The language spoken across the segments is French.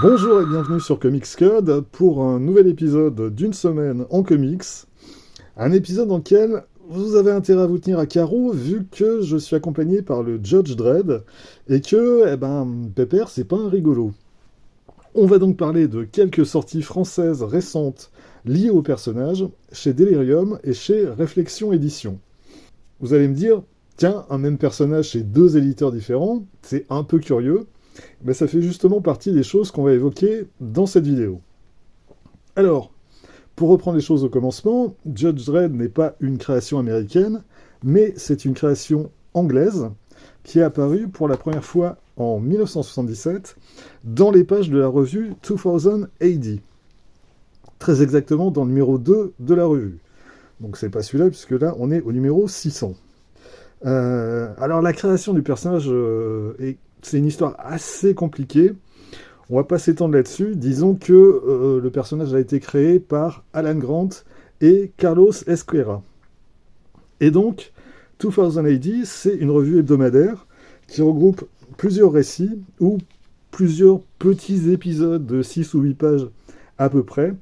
Bonjour et bienvenue sur Comics Code pour un nouvel épisode d'une semaine en comics. Un épisode dans lequel vous avez intérêt à vous tenir à carreau vu que je suis accompagné par le Judge Dredd et que, Pépère, c'est pas un rigolo. On va donc parler de quelques sorties françaises récentes liées au personnage chez Delirium et chez Réflexion Édition. Vous allez me dire, tiens, un même personnage chez deux éditeurs différents, c'est un peu curieux. Mais ça fait justement partie des choses qu'on va évoquer dans cette vidéo. Alors, pour reprendre les choses au commencement, Judge Dredd n'est pas une création américaine, mais c'est une création anglaise qui est apparue pour la première fois en 1977 dans les pages de la revue 2000 AD. Très exactement dans le numéro 2 de la revue. Donc c'est pas celui-là, puisque là on est au numéro 600. Alors la création du personnage c'est une histoire assez compliquée. On va pas s'étendre là-dessus. Disons que le personnage a été créé par Alan Grant et Carlos Ezquerra. Et donc, 2000 AD, c'est une revue hebdomadaire qui regroupe plusieurs récits ou plusieurs petits épisodes de 6 ou 8 pages à peu près,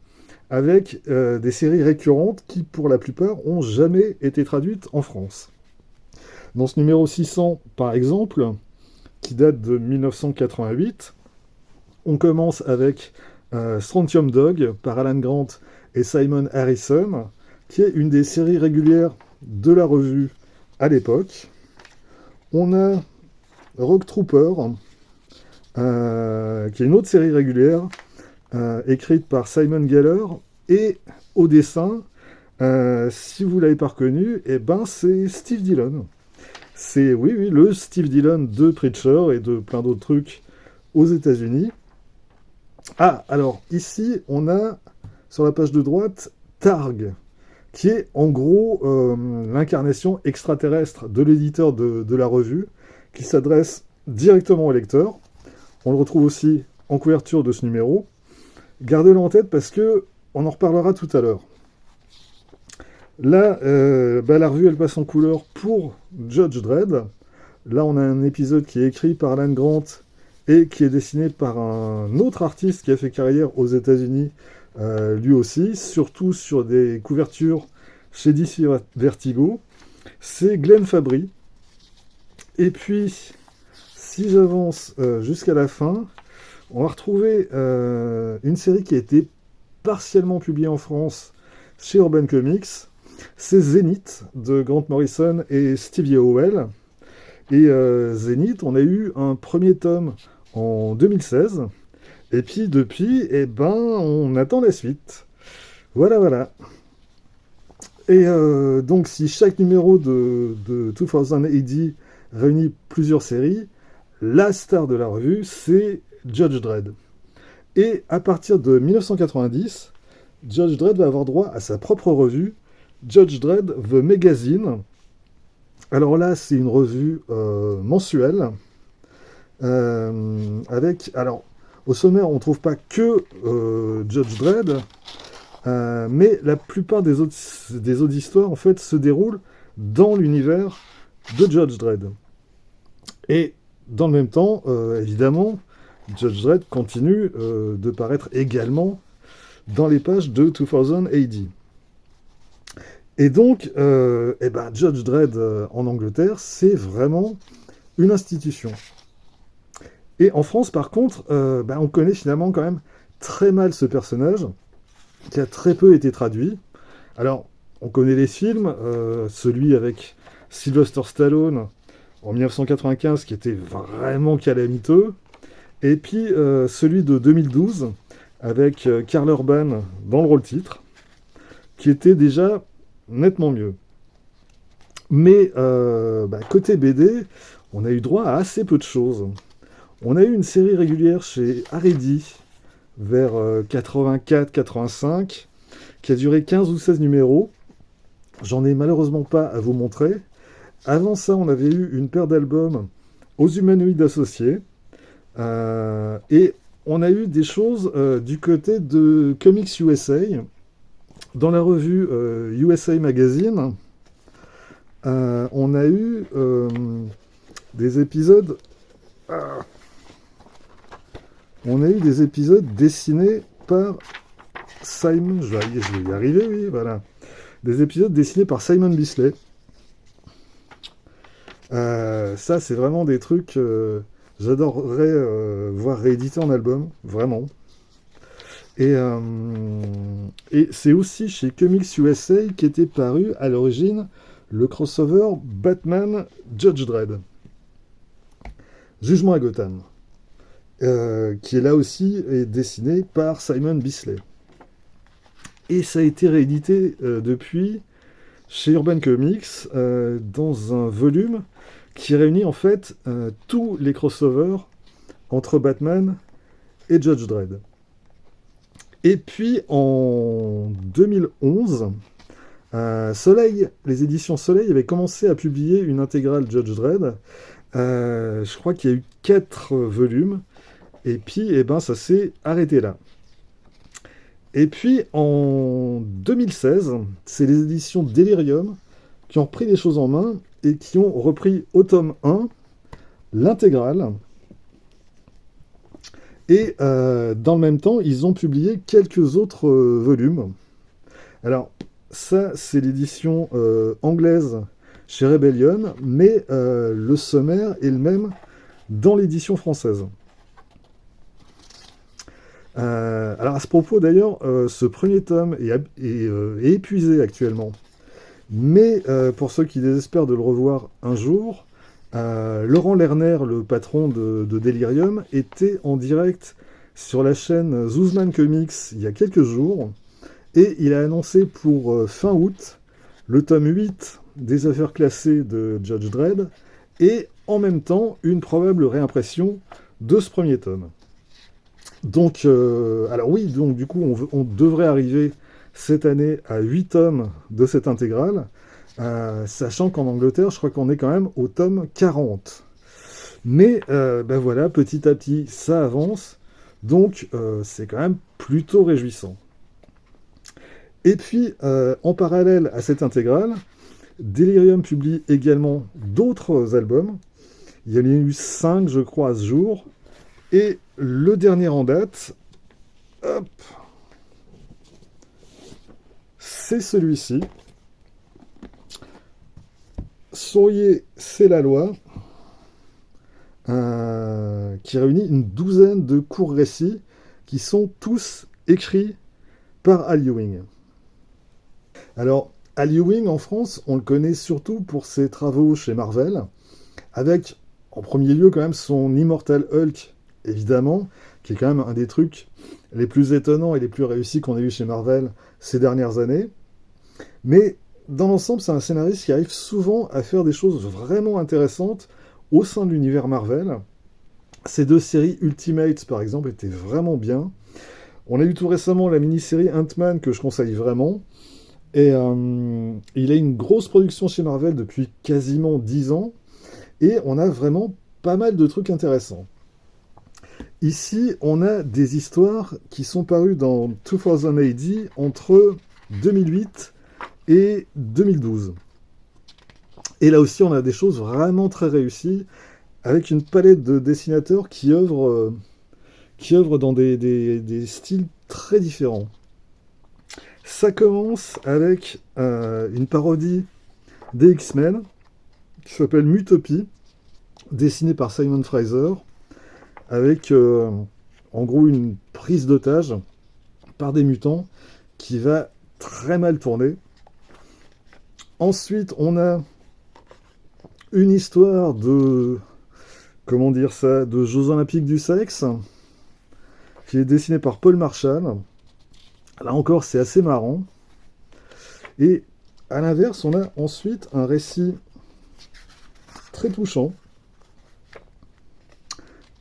avec des séries récurrentes qui, pour la plupart, ont jamais été traduites en France. Dans ce numéro 600, par exemple, qui date de 1988, on commence avec Strontium Dog par Alan Grant et Simon Harrison, qui est une des séries régulières de la revue à l'époque. On a Rogue Trooper, qui est une autre série régulière, écrite par Simon Geller, et au dessin, si vous ne l'avez pas reconnu, c'est Steve Dillon. C'est, oui, le Steve Dillon de Preacher et de plein d'autres trucs aux États-Unis. Ah, alors, ici, on a, sur la page de droite, Targ, qui est en gros l'incarnation extraterrestre de l'éditeur de la revue, qui s'adresse directement au lecteur. On le retrouve aussi en couverture de ce numéro. Gardez-le en tête parce que on en reparlera tout à l'heure. Là, la revue, elle passe en couleur pour Judge Dredd. Là, on a un épisode qui est écrit par Alan Grant et qui est dessiné par un autre artiste qui a fait carrière aux États-Unis, lui aussi, surtout sur des couvertures chez DC Vertigo. C'est Glenn Fabry. Et puis, si j'avance jusqu'à la fin, on va retrouver une série qui a été partiellement publiée en France chez Urban Comics. C'est Zenith de Grant Morrison et Stevie Howell. Et Zenith, on a eu un premier tome en 2016. Et puis depuis, on attend la suite. Voilà. Et donc si chaque numéro de 2000 AD réunit plusieurs séries, la star de la revue, c'est Judge Dredd. Et à partir de 1990, Judge Dredd va avoir droit à sa propre revue, Judge Dredd The Magazine. Alors là, c'est une revue mensuelle avec... Alors, au sommaire, on ne trouve pas que Judge Dredd, mais la plupart des autres histoires, en fait, se déroulent dans l'univers de Judge Dredd. Et dans le même temps, évidemment, Judge Dredd continue de paraître également dans les pages de 2000 AD. Et donc, Judge Dredd en Angleterre, c'est vraiment une institution. Et en France, par contre, on connaît finalement quand même très mal ce personnage, qui a très peu été traduit. Alors, on connaît les films, celui avec Sylvester Stallone en 1995, qui était vraiment calamiteux, et puis celui de 2012, avec Karl Urban dans le rôle titre, qui était déjà nettement mieux. Mais côté BD, on a eu droit à assez peu de choses. On a eu une série régulière chez Haredi vers 84-85 qui a duré 15 ou 16 numéros. J'en ai malheureusement pas à vous montrer. Avant ça, on avait eu une paire d'albums aux humanoïdes associés. Et on a eu des choses du côté de Comics USA. Dans la revue USA Magazine, on a eu des épisodes on a eu des épisodes dessinés par Simon... Je vais y arriver, oui, voilà. Des épisodes dessinés par Simon Bisley. Ça, c'est vraiment des trucs... j'adorerais voir réédité en album, vraiment. Et c'est aussi chez Comics USA qu'était paru à l'origine le crossover Batman Judge Dredd. Jugement à Gotham. Qui est là aussi est dessiné par Simon Bisley. Et ça a été réédité depuis chez Urban Comics dans un volume qui réunit en fait tous les crossovers entre Batman et Judge Dredd. Et puis en 2011, Soleil, les éditions Soleil avaient commencé à publier une intégrale Judge Dredd. Je crois qu'il y a eu 4 volumes. Et puis, eh ben, ça s'est arrêté là. Et puis, en 2016, c'est les éditions Delirium qui ont repris les choses en main et qui ont repris au tome 1 l'intégrale. Et dans le même temps, ils ont publié quelques autres volumes. Alors, ça, c'est l'édition anglaise chez Rebellion, mais le sommaire est le même dans l'édition française. Alors à ce propos d'ailleurs, ce premier tome est épuisé actuellement. Mais pour ceux qui désespèrent de le revoir un jour, Laurent Lerner, le patron de Delirium, était en direct sur la chaîne Zuzman Comics il y a quelques jours, et il a annoncé pour fin août le tome 8 des affaires classées de Judge Dredd, et en même temps une probable réimpression de ce premier tome. Donc, alors oui, donc du coup, on devrait arriver cette année à 8 tomes de cette intégrale, sachant qu'en Angleterre, je crois qu'on est quand même au tome 40. Mais, ben voilà, petit à petit, ça avance, donc c'est quand même plutôt réjouissant. Et puis, en parallèle à cette intégrale, Delirium publie également d'autres albums. Il y en a eu 5, je crois, à ce jour. Et le dernier en date, hop, c'est celui-ci. Souriez, c'est la loi, qui réunit une douzaine de courts récits qui sont tous écrits par Al Ewing. Alors, Al Ewing en France, on le connaît surtout pour ses travaux chez Marvel, avec en premier lieu quand même son Immortal Hulk, évidemment, qui est quand même un des trucs les plus étonnants et les plus réussis qu'on ait eu chez Marvel ces dernières années. Mais dans l'ensemble, c'est un scénariste qui arrive souvent à faire des choses vraiment intéressantes au sein de l'univers Marvel. Ces 2 séries Ultimates, par exemple, étaient vraiment bien. On a eu tout récemment la mini-série Ant-Man que je conseille vraiment. Et il a une grosse production chez Marvel depuis quasiment 10 ans. Et on a vraiment pas mal de trucs intéressants. Ici, on a des histoires qui sont parues dans 2000 AD entre 2008 et 2012. Et là aussi, on a des choses vraiment très réussies, avec une palette de dessinateurs qui œuvrent dans des styles très différents. Ça commence avec une parodie des X-Men, qui s'appelle Mutopie, dessinée par Simon Fraser, avec en gros une prise d'otage par des mutants qui va très mal tourner. Ensuite, on a une histoire de, comment dire ça, de Jeux Olympiques du sexe, qui est dessinée par Paul Marshall. Là encore, c'est assez marrant. Et à l'inverse, on a ensuite un récit très touchant.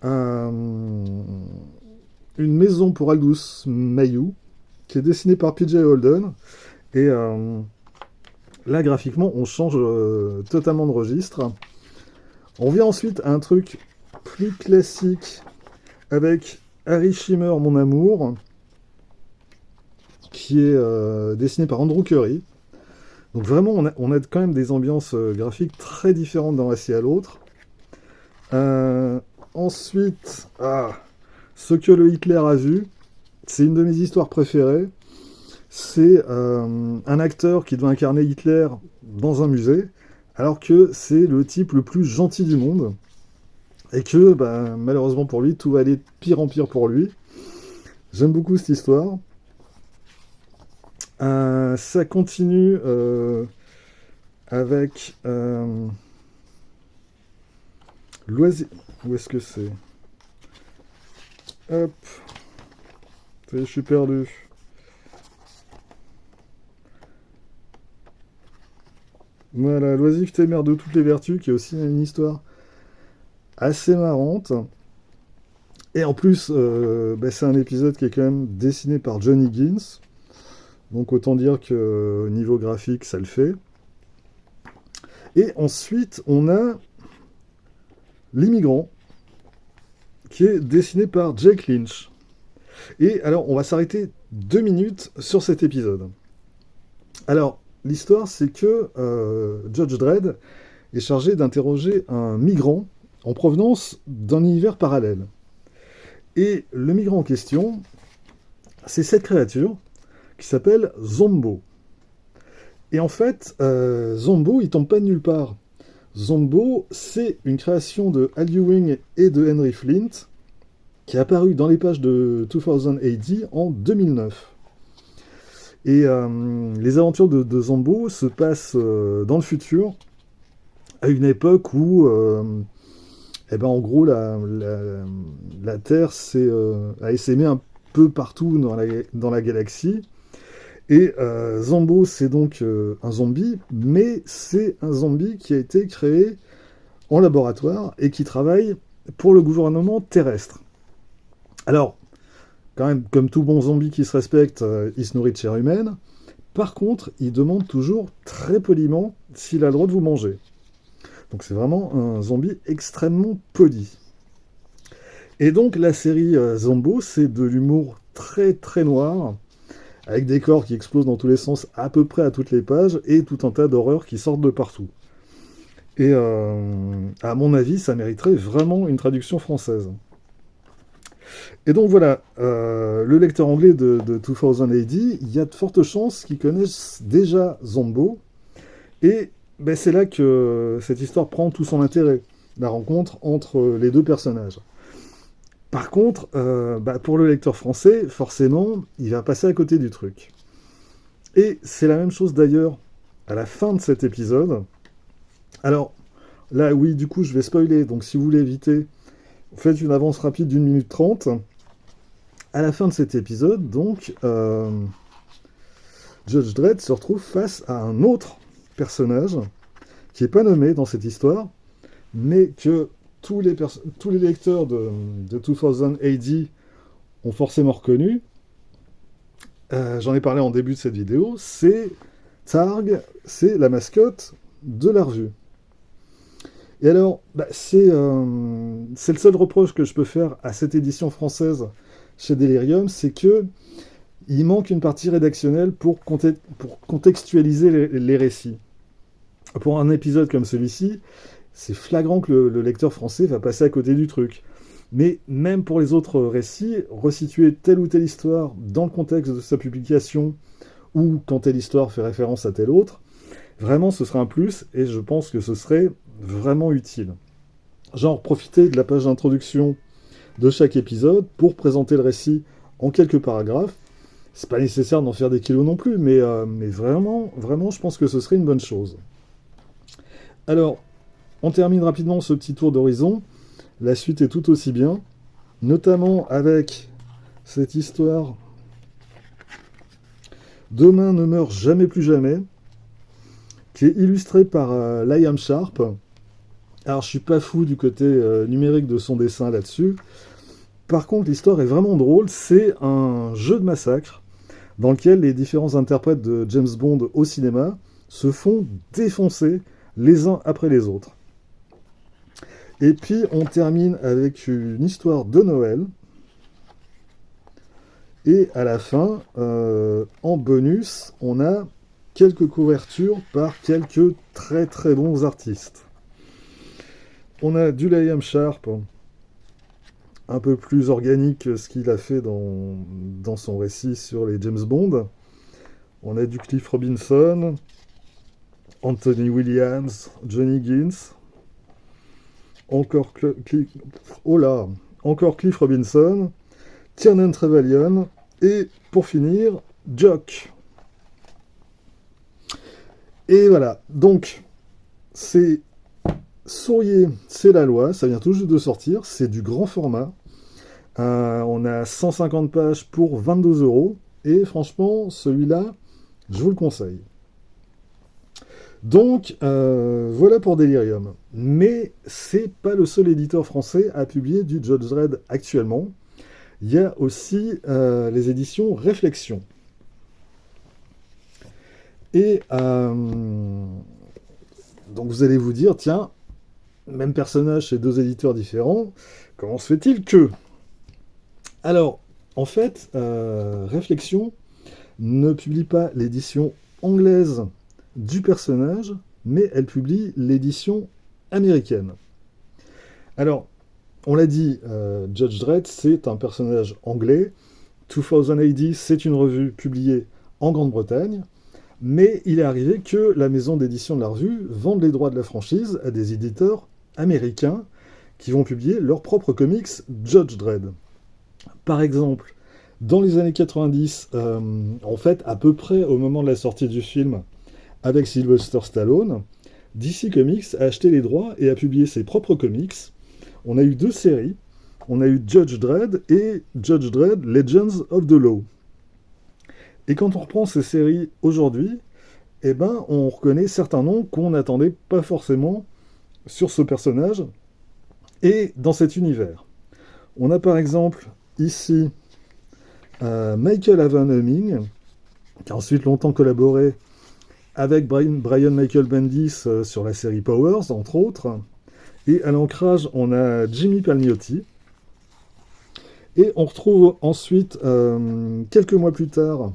Une maison pour Aldous Mayhew, qui est dessinée par PJ Holden. Et là, graphiquement, on change totalement de registre. On vient ensuite à un truc plus classique avec Harry Shimmer, mon amour, qui est dessiné par Andrew Curry. Donc vraiment, on a quand même des ambiances graphiques très différentes d'un récit à l'autre. Ensuite, Ce que le Hitler a vu, c'est une de mes histoires préférées. C'est un acteur qui doit incarner Hitler dans un musée, alors que c'est le type le plus gentil du monde, et que bah, malheureusement pour lui, tout va aller de pire en pire pour lui. J'aime beaucoup cette histoire. Ça continue avec Loisir. Où est-ce que c'est? Hop, ça y est, je suis perdu. Voilà, L'oisiveté mère de toutes les vertus, qui est aussi une histoire assez marrante. Et en plus, bah, c'est un épisode qui est quand même dessiné par John Higgins. Donc autant dire que niveau graphique, ça le fait. Et ensuite, on a L'immigrant, qui est dessiné par Jake Lynch. Et alors, on va s'arrêter 2 minutes sur cet épisode. Alors, l'histoire, c'est que Judge Dredd est chargé d'interroger un migrant en provenance d'un univers parallèle. Et le migrant en question, c'est cette créature qui s'appelle Zombo. Et en fait, Zombo, il tombe pas de nulle part. Zombo, c'est une création de Al Ewing et de Henry Flint qui est apparue dans les pages de 2000 AD en 2009. Et les aventures de Zombo se passent dans le futur, à une époque où, eh ben, en gros, la Terre a essaimé un peu partout dans la galaxie. Et Zombo, c'est donc un zombie, mais c'est un zombie qui a été créé en laboratoire et qui travaille pour le gouvernement terrestre. Alors, quand même, comme tout bon zombie qui se respecte, il se nourrit de chair humaine. Par contre, il demande toujours très poliment s'il a le droit de vous manger. Donc c'est vraiment un zombie extrêmement poli. Et donc la série Zombo, c'est de l'humour très très noir, avec des corps qui explosent dans tous les sens à peu près à toutes les pages, et tout un tas d'horreurs qui sortent de partout. Et à mon avis, ça mériterait vraiment une traduction française. Et donc voilà, le lecteur anglais de 2000 AD, il y a de fortes chances qu'il connaisse déjà Zombo, et ben, c'est là que cette histoire prend tout son intérêt, la rencontre entre les deux personnages. Par contre, bah, pour le lecteur français, forcément, il va passer à côté du truc. Et c'est la même chose d'ailleurs à la fin de cet épisode. Alors, là, oui, du coup, je vais spoiler, donc si vous voulez éviter, faites une avance rapide d'1 minute 30. À la fin de cet épisode, donc, Judge Dredd se retrouve face à un autre personnage qui n'est pas nommé dans cette histoire, mais que tous les lecteurs de 2000 AD ont forcément reconnu. J'en ai parlé en début de cette vidéo, c'est Targ, c'est la mascotte de la revue. Et alors, bah, c'est le seul reproche que je peux faire à cette édition française chez Delirium, c'est que il manque une partie rédactionnelle pour contextualiser les récits. Pour un épisode comme celui-ci, c'est flagrant que le lecteur français va passer à côté du truc. Mais même pour les autres récits, resituer telle ou telle histoire dans le contexte de sa publication, ou quand telle histoire fait référence à telle autre, vraiment ce serait un plus, et je pense que ce serait vraiment utile. Genre, profiter de la page d'introduction de chaque épisode pour présenter le récit en quelques paragraphes. C'est pas nécessaire d'en faire des kilos non plus, mais vraiment, vraiment, je pense que ce serait une bonne chose. Alors, on termine rapidement ce petit tour d'horizon. La suite est tout aussi bien, notamment avec cette histoire Demain ne meurt jamais plus jamais, qui est illustrée par Liam Sharp. Alors, je suis pas fou du côté numérique de son dessin là-dessus. Par contre, l'histoire est vraiment drôle. C'est un jeu de massacre dans lequel les différents interprètes de James Bond au cinéma se font défoncer les uns après les autres. Et puis, on termine avec une histoire de Noël. Et à la fin, en bonus, on a quelques couvertures par quelques très très bons artistes. On a du Liam Sharp un peu plus organique que ce qu'il a fait dans son récit sur les James Bond. On a du Cliff Robinson, Anthony Williams, Johnny Gins, encore, encore Cliff Robinson, Tiernan Trevelyan, et pour finir, Jock. Et voilà, donc, c'est Souriez, c'est la loi, ça vient tout juste de sortir, c'est du grand format. On a 150 pages pour 22 euros, et franchement, celui-là, je vous le conseille. Donc, voilà pour Delirium. Mais c'est pas le seul éditeur français à publier du Judge Dredd actuellement. Il y a aussi les éditions Réflexion. Et donc vous allez vous dire, tiens, même personnage chez deux éditeurs différents, comment se fait-il que... Alors, en fait, Réflexion ne publie pas l'édition anglaise du personnage, mais elle publie l'édition américaine. Alors, on l'a dit, Judge Dredd, c'est un personnage anglais. 2000 AD, c'est une revue publiée en Grande-Bretagne. Mais il est arrivé que la maison d'édition de la revue vende les droits de la franchise à des éditeurs américains qui vont publier leurs propres comics Judge Dredd. Par exemple, dans les années 90, en fait, à peu près au moment de la sortie du film avec Sylvester Stallone, DC Comics a acheté les droits et a publié ses propres comics. On a eu deux séries. On a eu Judge Dredd et Judge Dredd Legends of the Law. Et quand on reprend ces séries aujourd'hui, eh ben, on reconnaît certains noms qu'on n'attendait pas forcément sur ce personnage et dans cet univers. On a par exemple ici Michael Avon Hemming, qui a ensuite longtemps collaboré avec Brian Michael Bendis sur la série Powers, entre autres. Et à l'ancrage, on a Jimmy Palmiotti. Et on retrouve ensuite, quelques mois plus tard,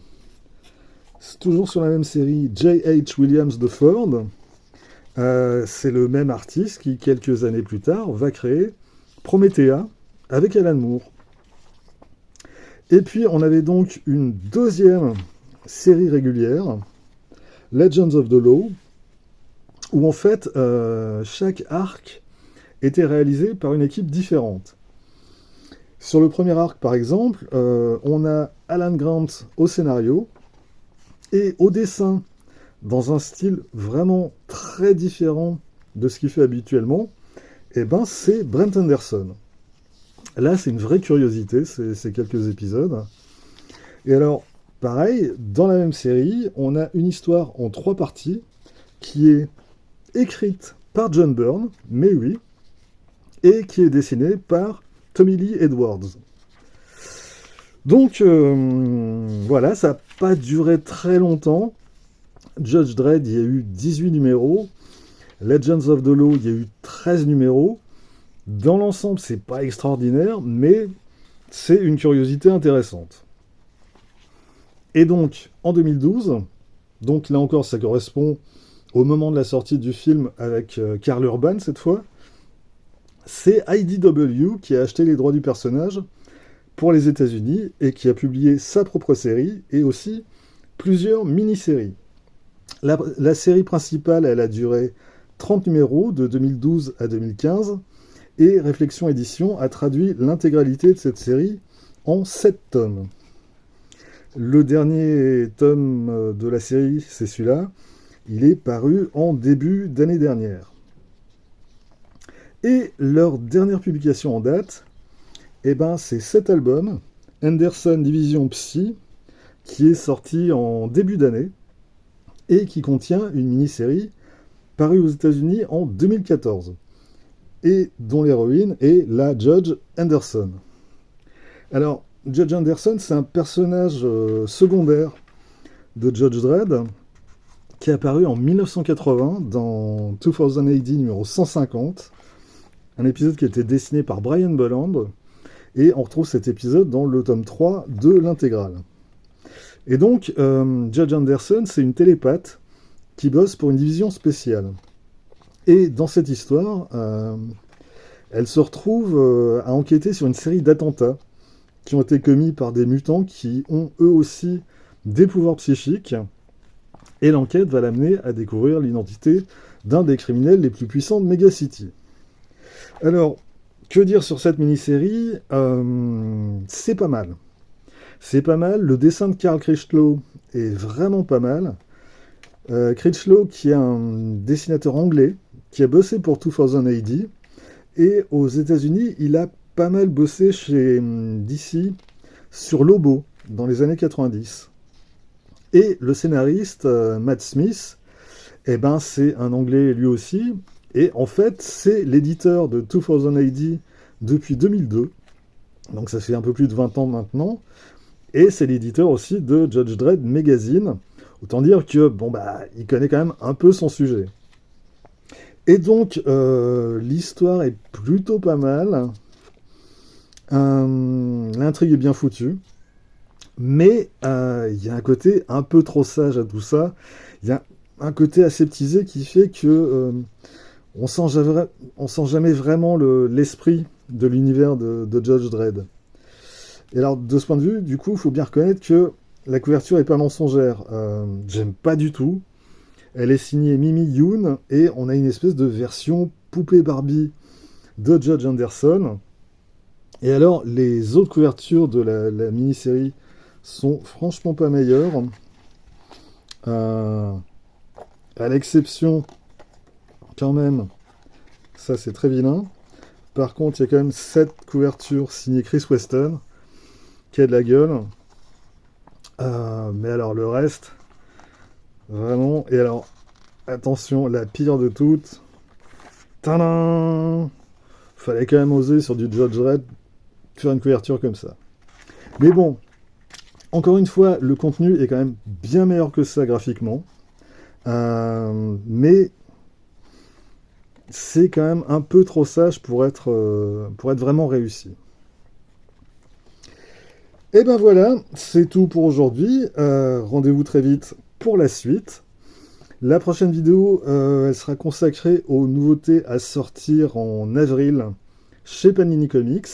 toujours sur la même série, J.H. Williams de Ford. C'est le même artiste qui, quelques années plus tard, va créer Promethea avec Alan Moore. Et puis, on avait donc une deuxième série régulière, Legends of the Law, où en fait, chaque arc était réalisé par une équipe différente. Sur le premier arc, par exemple, on a Alan Grant au scénario, et au dessin, dans un style vraiment très différent de ce qu'il fait habituellement, eh ben, c'est Brent Anderson. Là, c'est une vraie curiosité, ces quelques épisodes. Et alors, pareil, dans la même série, on a une histoire en 3 parties qui est écrite par John Byrne, mais oui, et qui est dessinée par Tommy Lee Edwards. Donc, voilà, ça n'a pas duré très longtemps. Judge Dredd, il y a eu 18 numéros. Legends of the Law, il y a eu 13 numéros. Dans l'ensemble, c'est pas extraordinaire, mais c'est une curiosité intéressante. Et donc, en 2012, donc là encore, ça correspond au moment de la sortie du film avec Karl Urban, cette fois, c'est IDW qui a acheté les droits du personnage pour les États-Unis et qui a publié sa propre série et aussi plusieurs mini-séries. La série principale, elle a duré 30 numéros de 2012 à 2015 et Réflexion Édition a traduit l'intégralité de cette série en 7 tomes. Le dernier tome de la série, c'est celui-là. Il est paru en début d'année dernière. Et leur dernière publication en date, eh ben, c'est cet album, Anderson Division Psy, qui est sorti en début d'année et qui contient une mini-série parue aux États-Unis en 2014 et dont l'héroïne est la Judge Anderson. Alors, Judge Anderson, c'est un personnage secondaire de Judge Dredd qui est apparu en 1980 dans 2000 AD numéro 150, un épisode qui a été dessiné par Brian Bolland, et on retrouve cet épisode dans le tome 3 de l'intégrale. Et donc, Judge Anderson, c'est une télépathe qui bosse pour une division spéciale. Et dans cette histoire, Elle se retrouve à enquêter sur une série d'attentats qui ont été commis par des mutants qui ont eux aussi des pouvoirs psychiques. Et l'enquête va l'amener à découvrir l'identité d'un des criminels les plus puissants de Megacity. Alors, que dire sur cette mini-série? C'est pas mal. C'est pas mal. Le dessin de Karl Critchlow est vraiment pas mal. Critchlow, qui est un dessinateur anglais, qui a bossé pour 2000 AD, et aux États-Unis, il a pas mal bossé chez DC sur Lobo dans les années 90. Et le scénariste, Matt Smith, eh ben, c'est un Anglais lui aussi. Et en fait, c'est l'éditeur de 2000 AD depuis 2002. Donc ça fait un peu plus de 20 ans maintenant. Et c'est l'éditeur aussi de Judge Dredd Magazine. Autant dire que, bon, bah, il connaît quand même un peu son sujet. Et donc, l'histoire est plutôt pas mal. L'intrigue est bien foutue. Mais il y a un côté un peu trop sage à tout ça. Il y a un côté aseptisé qui fait que on sent jamais vraiment l'esprit de l'univers de Judge Dredd. Et alors, de ce point de vue, du coup, il faut bien reconnaître que la couverture est pas mensongère. J'aime pas du tout. Elle est signée Mimi Yoon, et on a une espèce de version poupée Barbie de Judge Anderson. Et alors, les autres couvertures de la mini-série sont franchement pas meilleures. À l'exception, quand même, ça c'est très vilain. Par contre, il y a quand même cette couverture signée Chris Weston, qui a de la gueule. Mais alors, le reste, vraiment. Et alors, attention, la pire de toutes. Tadam! Fallait quand même oser sur du Judge Dredd faire une couverture comme ça. Mais bon, encore une fois, le contenu est quand même bien meilleur que ça graphiquement. Mais c'est quand même un peu trop sage pour être vraiment réussi. Et ben voilà, c'est tout pour aujourd'hui. Rendez-vous très vite pour la suite. La prochaine vidéo, elle sera consacrée aux nouveautés à sortir en avril chez Panini Comics.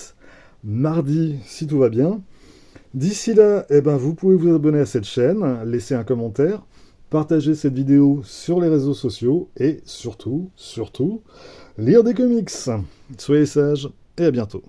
Mardi, si tout va bien. D'ici là, eh ben, vous pouvez vous abonner à cette chaîne, laisser un commentaire, partager cette vidéo sur les réseaux sociaux et surtout, lire des comics. Soyez sages et à bientôt.